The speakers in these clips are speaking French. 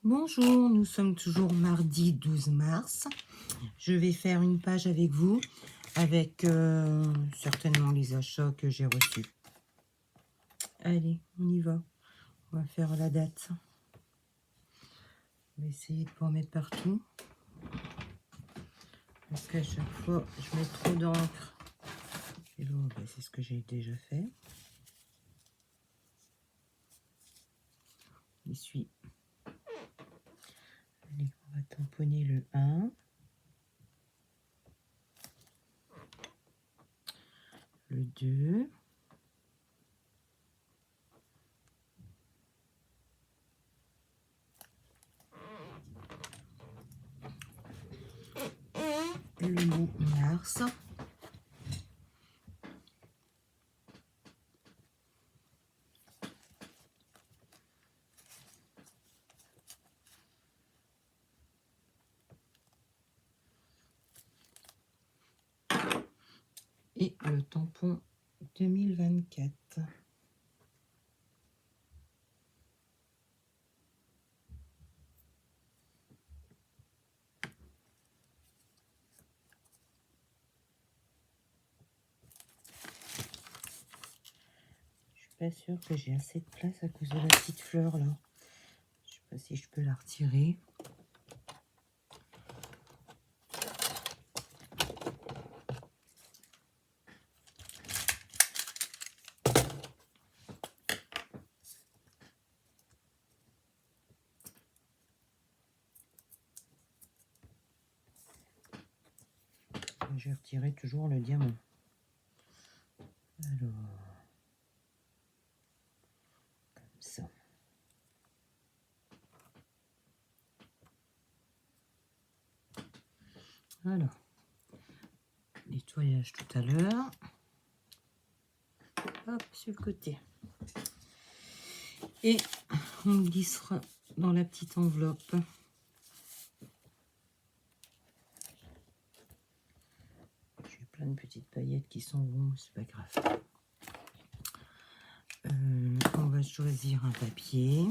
Bonjour, nous sommes toujours mardi 12 mars. Je vais faire une page avec vous, avec certainement les achats que j'ai reçus. Allez, on y va. On va faire la date. On va essayer de ne pas en mettre partout. Parce qu'à chaque fois, je mets trop d'encre. Et là, c'est ce que j'ai déjà fait. Essuie. Allez, on va tamponner le 1. Le 2. Le mot mars. Et le tampon 2024. Pas sûr que j'ai assez de place à cause de la petite fleur là. Je sais pas si je peux la retirer. Je vais retirer toujours le diamant. Alors, comme ça. Alors, nettoyage tout à l'heure. Hop, sur le côté. Et on glissera dans la petite enveloppe. J'ai plein de petites paillettes qui sont rondes, c'est pas grave. On va choisir un papier.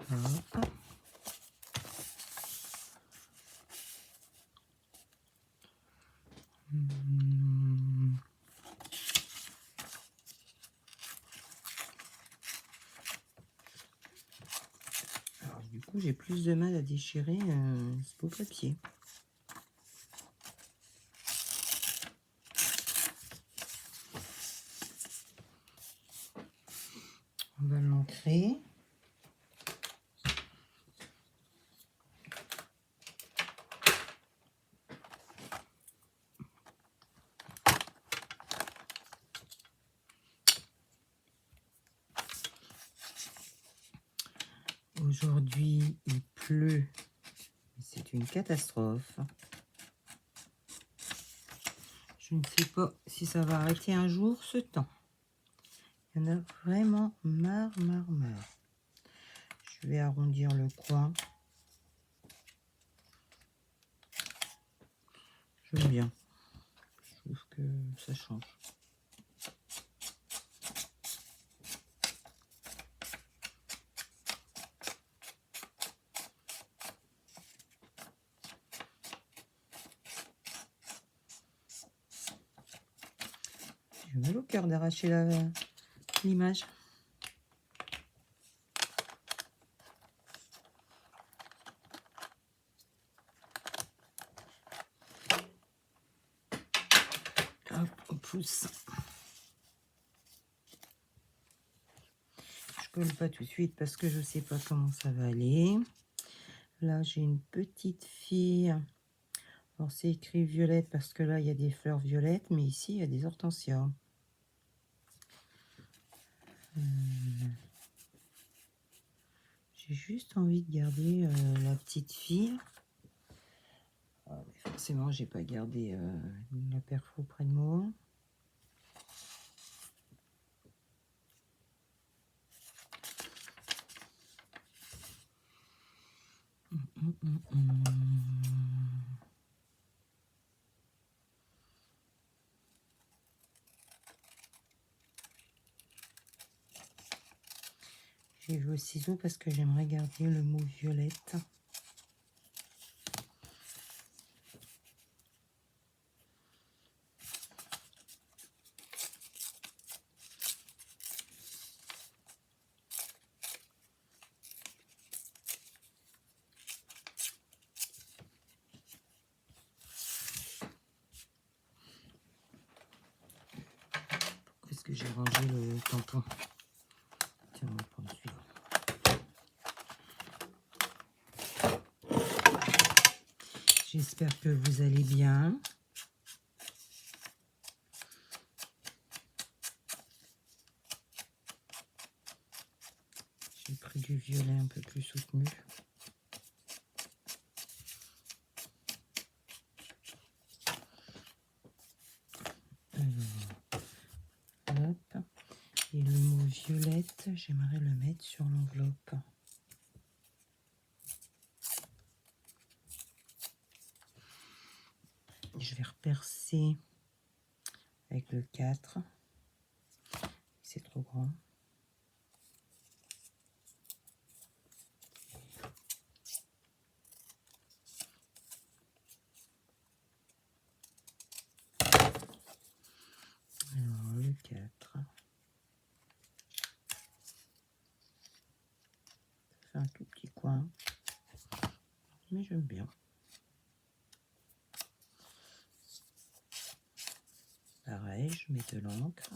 Hop. Alors, du coup, j'ai plus de mal à déchirer ce beau papier. On va l'ancrer. Aujourd'hui, il pleut. C'est une catastrophe. Je ne sais pas si ça va arrêter un jour ce temps. Il y en a vraiment marre. Je vais arrondir le coin. J'aime bien. Je trouve que ça change. J'ai mal au cœur d'arracher l'image. Hop, on pousse. Je colle pas tout de suite parce que je sais pas comment ça va aller. Là, j'ai une petite fille. Alors, c'est écrit violette parce que là, il y a des fleurs violettes, mais ici, il y a des hortensias. J'ai juste envie de garder la petite fille. Ah, mais forcément, j'ai pas gardé la perfo près de moi. J'ai vu au ciseau parce que j'aimerais garder le mot violette. Pourquoi est-ce que j'ai rangé le tampon? Tiens, on va prendre celui-là. J'espère que vous allez bien. J'ai pris du violet un peu plus soutenu. Alors, hop. Et le mot violette, j'aimerais le mettre sur l'enveloppe. Je vais repercer avec le 4. C'est trop grand. Alors, le 4. Ça fait un tout petit coin. Mais j'aime bien. Pareil, je mets de l'encre.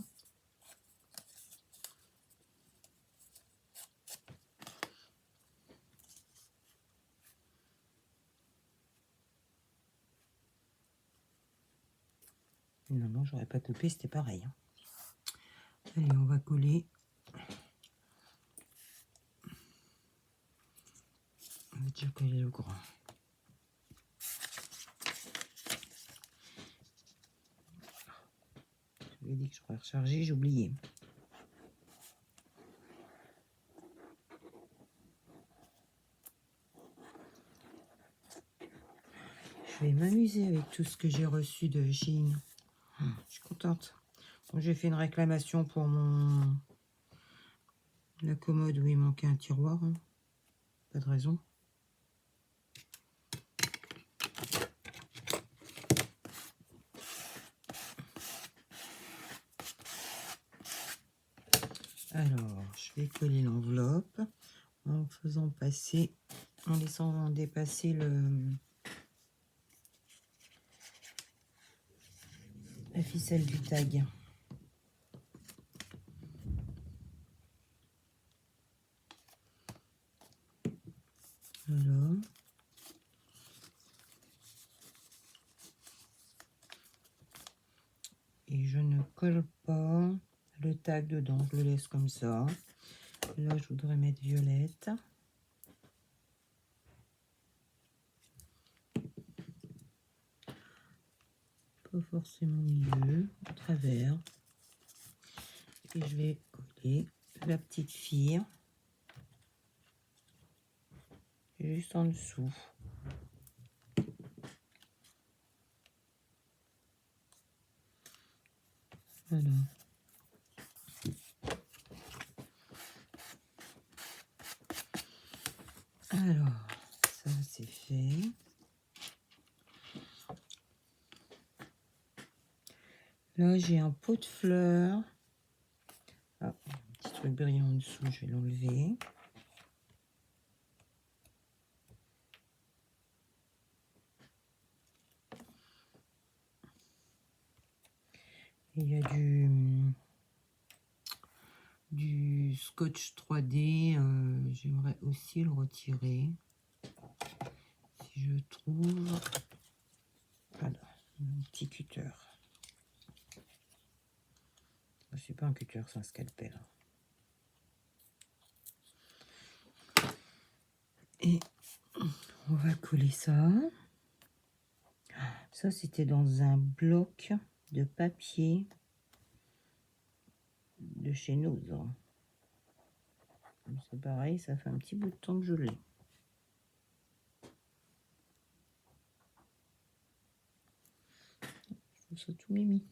Non, j'aurais pas coupé, c'était pareil. Allez, on va coller. On va déjà coller le grand. Je vous ai dit que je pourrais recharger, j'ai oublié. Je vais m'amuser avec tout ce que j'ai reçu de Shein. Je suis contente. J'ai fait une réclamation pour la commode où il manquait un tiroir. Pas de raison. Alors, je vais coller l'enveloppe en faisant passer, en laissant dépasser la ficelle du tag. Voilà. Et je ne colle pas le tag dedans, je le laisse comme ça. Là, je voudrais mettre violette. Pas forcément au milieu, à travers. Et je vais coller la petite fille juste en dessous. Voilà. Alors, ça c'est fait. Là, j'ai un pot de fleurs. Ah, un petit truc brillant en dessous, je vais l'enlever. Il y a du scotch 3D. J'aimerais aussi le retirer. Si je trouve... Voilà, un petit cutter. C'est pas un cutter, c'est un scalpel. Et on va coller ça. Ça, c'était dans un bloc de papier de chez nous. C'est pareil, ça fait un petit bout de temps que je l'ai. Je trouve ça tout mimi.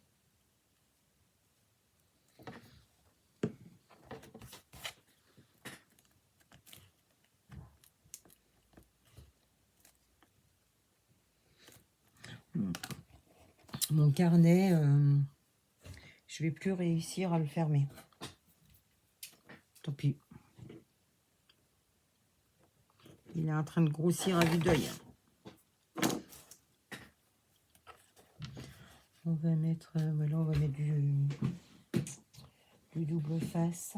mon carnet, je vais plus réussir à le fermer. Tant pis. Il est en train de grossir à vue d'œil. On va mettre, voilà, on va mettre du double face.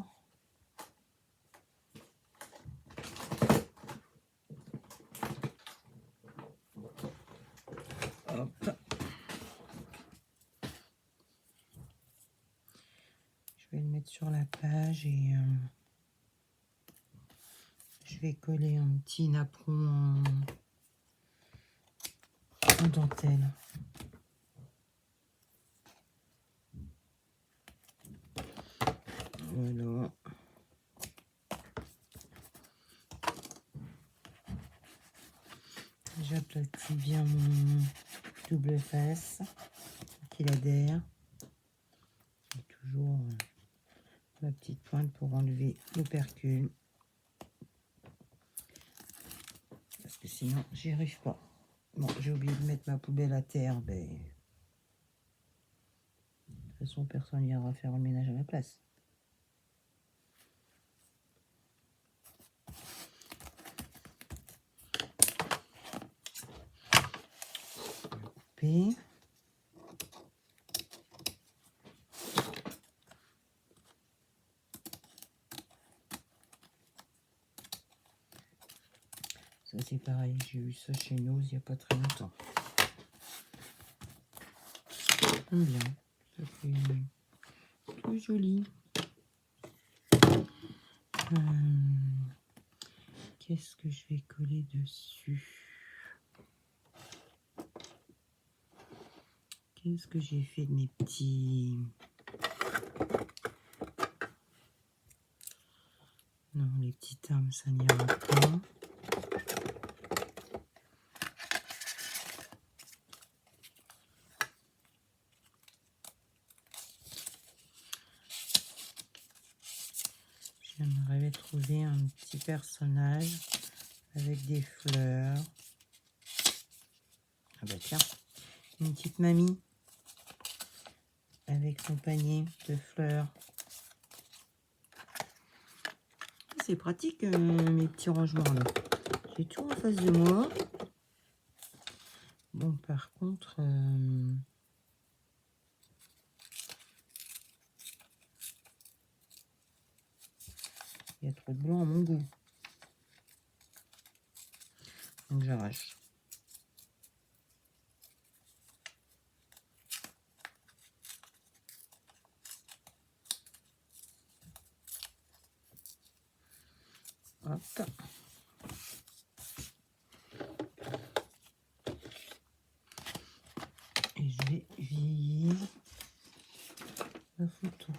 Hop. Je vais le mettre sur la page et je vais coller un petit napperon en dentelle. Voilà. J'aplatis bien mon double face qu'il adhère. Et toujours ma petite pointe pour enlever l'opercule. Parce que sinon, j'y arrive pas. Bon, j'ai oublié de mettre ma poubelle à terre. Mais... de toute façon, personne n'ira faire le ménage à ma place. Couper. Ça, c'est pareil. J'ai eu ça chez nous il n'y a pas très longtemps. Bien. Ça fait tout joli. Qu'est-ce que je vais coller dessus? Qu'est-ce que j'ai fait de mes petits... Non, les petits termes, ça n'ira pas. J'aimerais trouver un petit personnage avec des fleurs. Ah bah tiens, une petite mamie avec son panier de fleurs. C'est pratique mes petits rangements là. J'ai tout en face de moi. Bon, par contre, il y a trop de blanc à mon goût. Donc j'arrache. Hop. Et je vais vieillir la photo.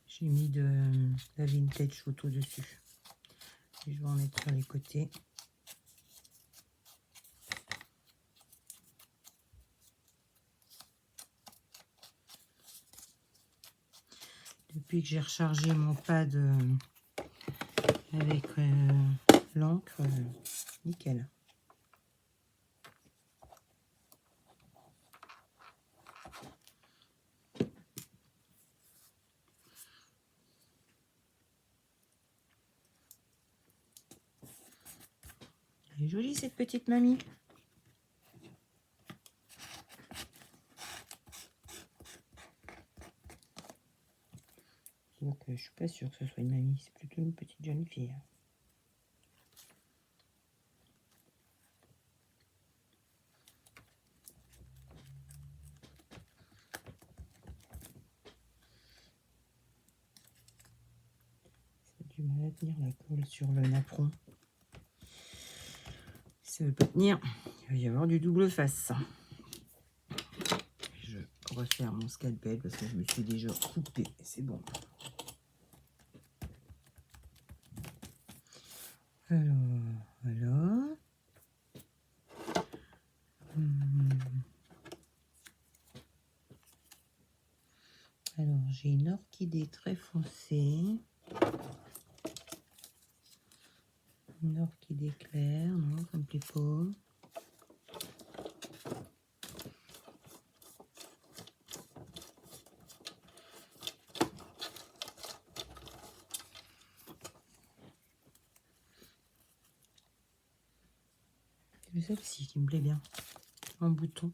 J'ai mis de la vintage photo dessus. Et je vais en mettre sur les côtés. Depuis que j'ai rechargé mon pad avec l'encre, nickel. Elle est jolie cette petite mamie. Donc je suis pas sûre que ce soit une mamie, c'est plutôt une petite jeune fille. Ça a du mal à tenir la colle sur le napperon. Si ça ne veut pas tenir, il va y avoir du double face. Je refaire mon scalpel parce que je me suis déjà coupé, c'est bon. Alors, voilà. Alors, j'ai est très foncé. Une orchidée claire, non, ça me plaît pas. C'est celle-ci qui me plaît bien, en bouton.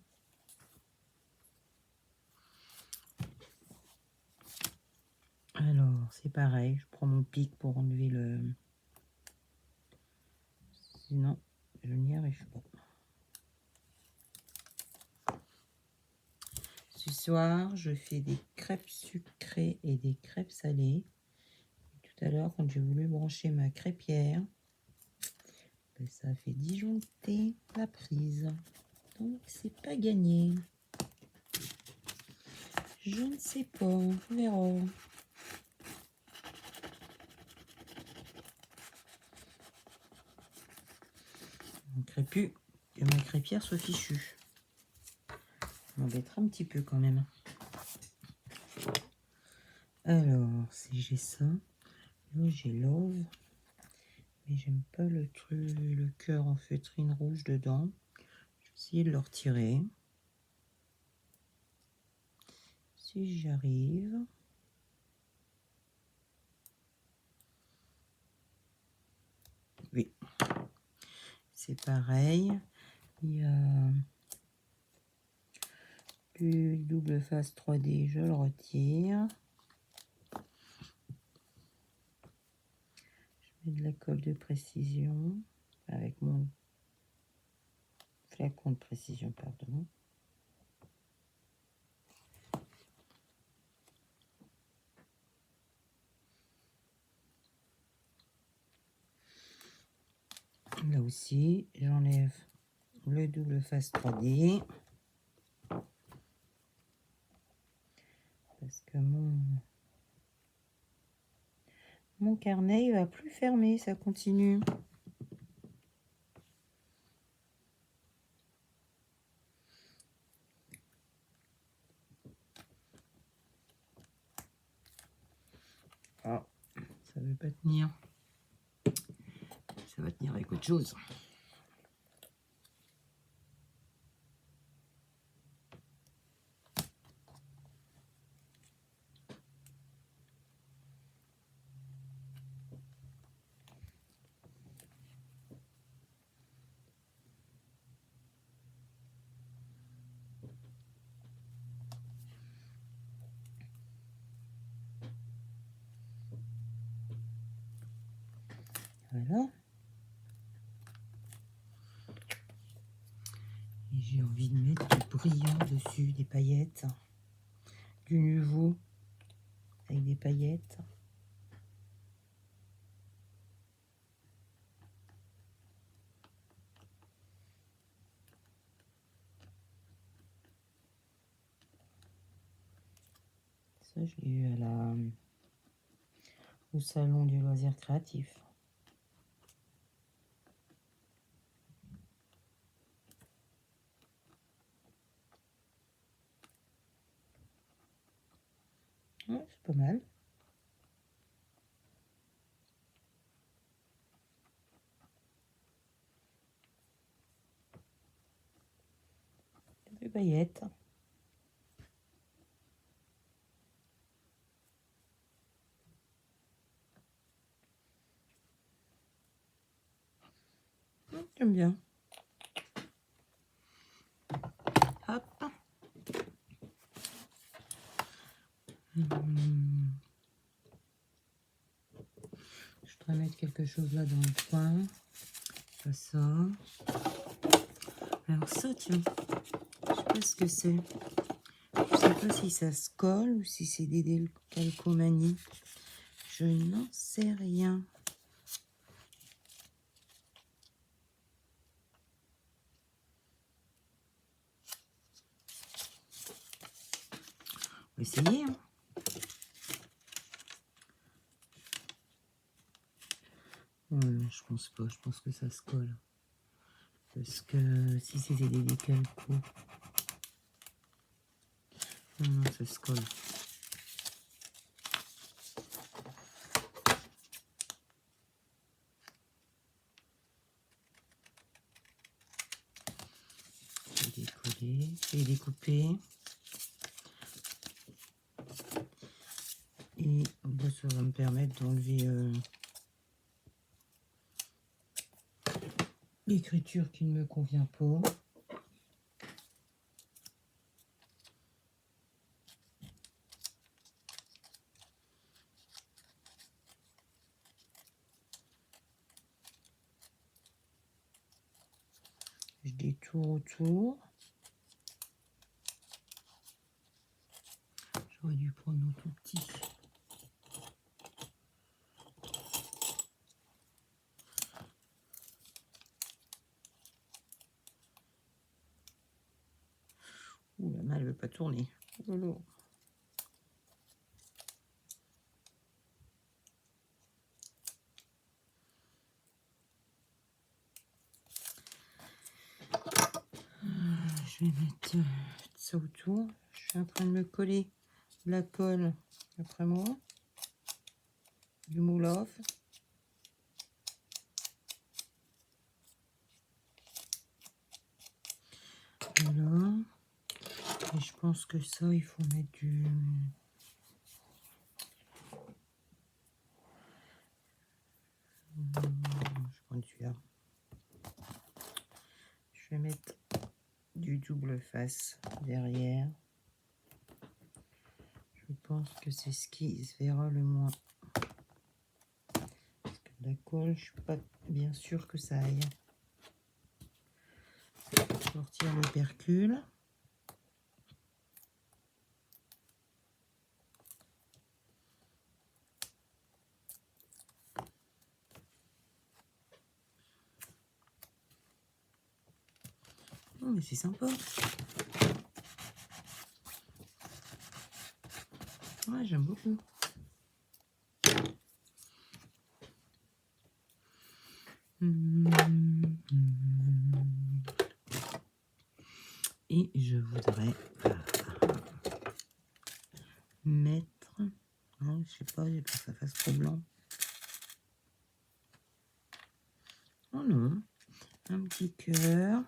Alors, c'est pareil, je prends mon pic pour enlever le... Sinon, je n'y arrive pas. Ce soir, je fais des crêpes sucrées et des crêpes salées. Tout à l'heure, quand j'ai voulu brancher ma crêpière, ben, ça a fait disjoncter la prise. Donc, c'est pas gagné. Je ne sais pas, on verra. On ne crée plus que ma crêpière soit fichue. Ça m'embêtera un petit peu quand même. Alors, si j'ai ça, là j'ai love, mais j'aime pas le truc, le cœur en feutrine rouge dedans. Je vais essayer de le retirer. Si j'y arrive. Oui, c'est pareil. Il y a du double face 3D, je le retire. Je mets de la colle de précision avec mon flacon de précision, pardon. Là aussi, j'enlève le double face 3D. Parce que mon carnet il va plus fermer, ça continue. Ah, ça veut pas tenir. Ça va tenir avec autre chose. Voilà. Et j'ai envie de mettre du brillant dessus, des paillettes. Du nouveau avec des paillettes. Ça, je l'ai eu au salon du loisir créatif. Ouais, c'est pas mal. Des paillettes. J'aime bien. Hop. Je voudrais mettre quelque chose là dans le coin. Pas ça. Alors ça, tiens. Je sais pas ce que c'est. Je sais pas si ça se colle ou si c'est des décalcomanies. Je n'en sais rien. On va essayer. Hein. Non, je pense pas. Je pense que ça se colle. Parce que si c'était des décalcos. Non, ça se colle. je vais découper. Et bah, ça va me permettre d'enlever l'écriture qui ne me convient pas. Je détourne autour. J'aurais dû prendre un tout petit. Ouh, la main elle veut pas tourner. Oh là là. Je vais mettre ça autour. Je suis en train de me coller la colle après moi. Du moulave. Voilà. Et je pense que ça, il faut mettre du... Je prends celui-là. Je vais mettre du double face derrière. Je pense que c'est ce qui se verra le moins. Parce que la colle, je suis pas bien sûre que ça aille. Sortir le percule. Oh, mais c'est sympa. Ouais, j'aime beaucoup. Et je voudrais mettre, non, je sais pas, j'ai pas que ça fasse trop blanc. Oh non, un petit cœur.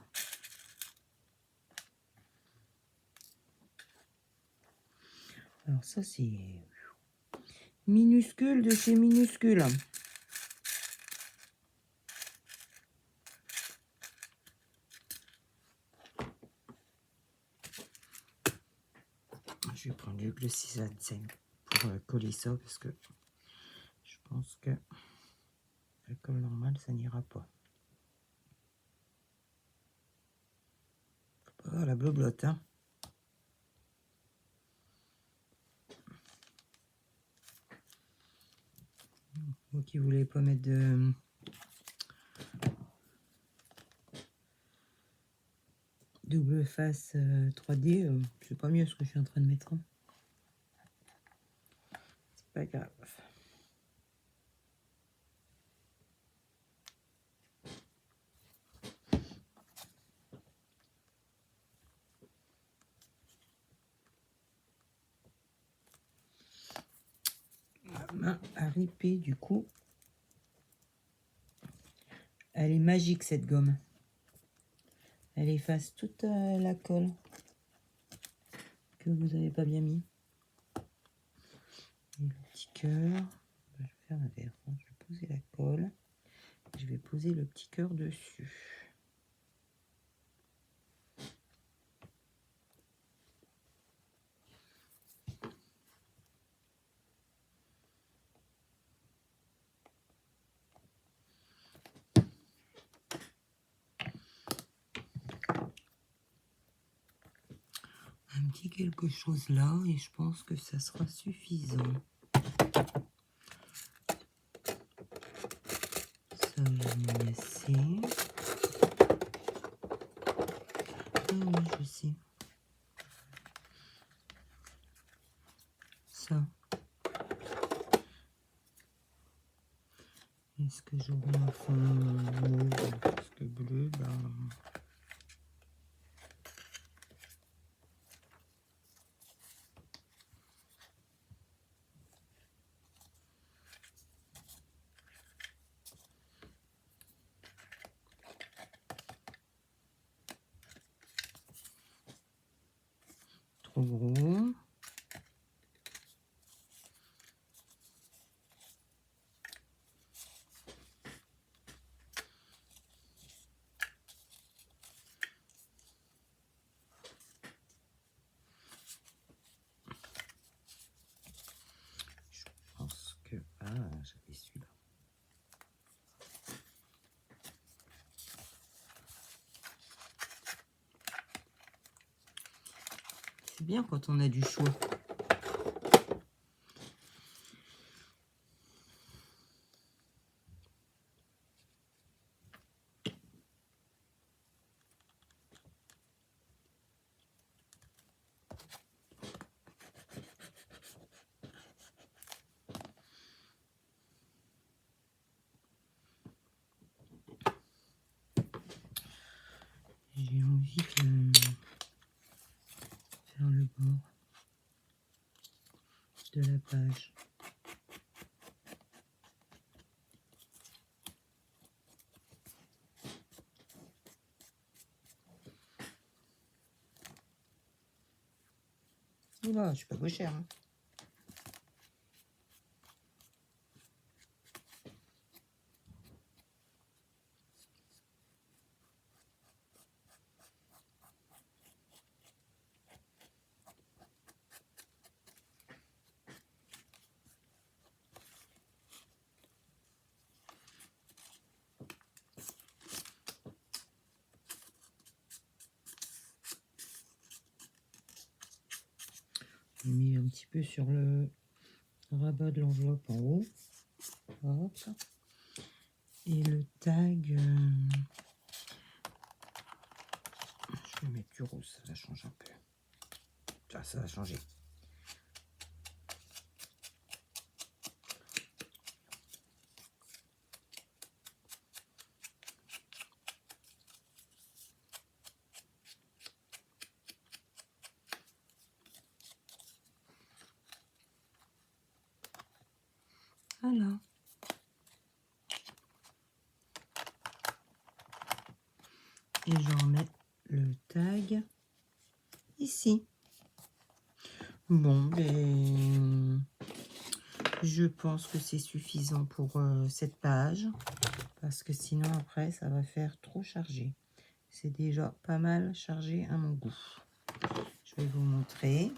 Alors ça c'est minuscule de chez minuscule. Je vais prendre le ciseau pour coller ça parce que je pense que la colle normale ça n'ira pas. Faut pas avoir la bleu-blotte, hein. Vous qui voulez pas mettre de double face 3D, c'est pas mieux ce que je suis en train de mettre. Hein. C'est pas grave. La main à ripper du coup. Elle est magique cette gomme. Elle efface toute la colle que vous n'avez pas bien mis. Et le petit cœur, je vais faire l'inverse. Hein. Je vais poser la colle. Je vais poser le petit cœur dessus. Un petit quelque chose là et je pense que ça sera suffisant. Ça, je vais laisser. Ah oui, je sais. Ça. Est-ce que j'aurai un fond mauve? Parce que bleu, ben... trop gros. Je pense que... Ah, j'avais celui-là. C'est bien quand on a du choix. J'ai envie de faire le bord de la page. Oula, je suis pas gauchère. Hein. J'ai mis un petit peu sur le rabat de l'enveloppe en haut. Hop. Et le tag, je vais mettre du rose, ça va changer un peu. Ça va changer. Voilà. Et je remets le tag ici. Bon, ben, je pense que c'est suffisant pour cette page. Parce que sinon, après, ça va faire trop chargé. C'est déjà pas mal chargé à mon goût. Je vais vous montrer.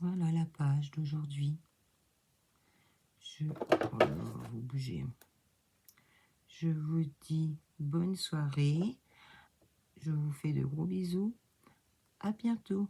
Voilà la page d'aujourd'hui. Oh là, vous bougez. Je vous dis bonne soirée. Je vous fais de gros bisous. À bientôt.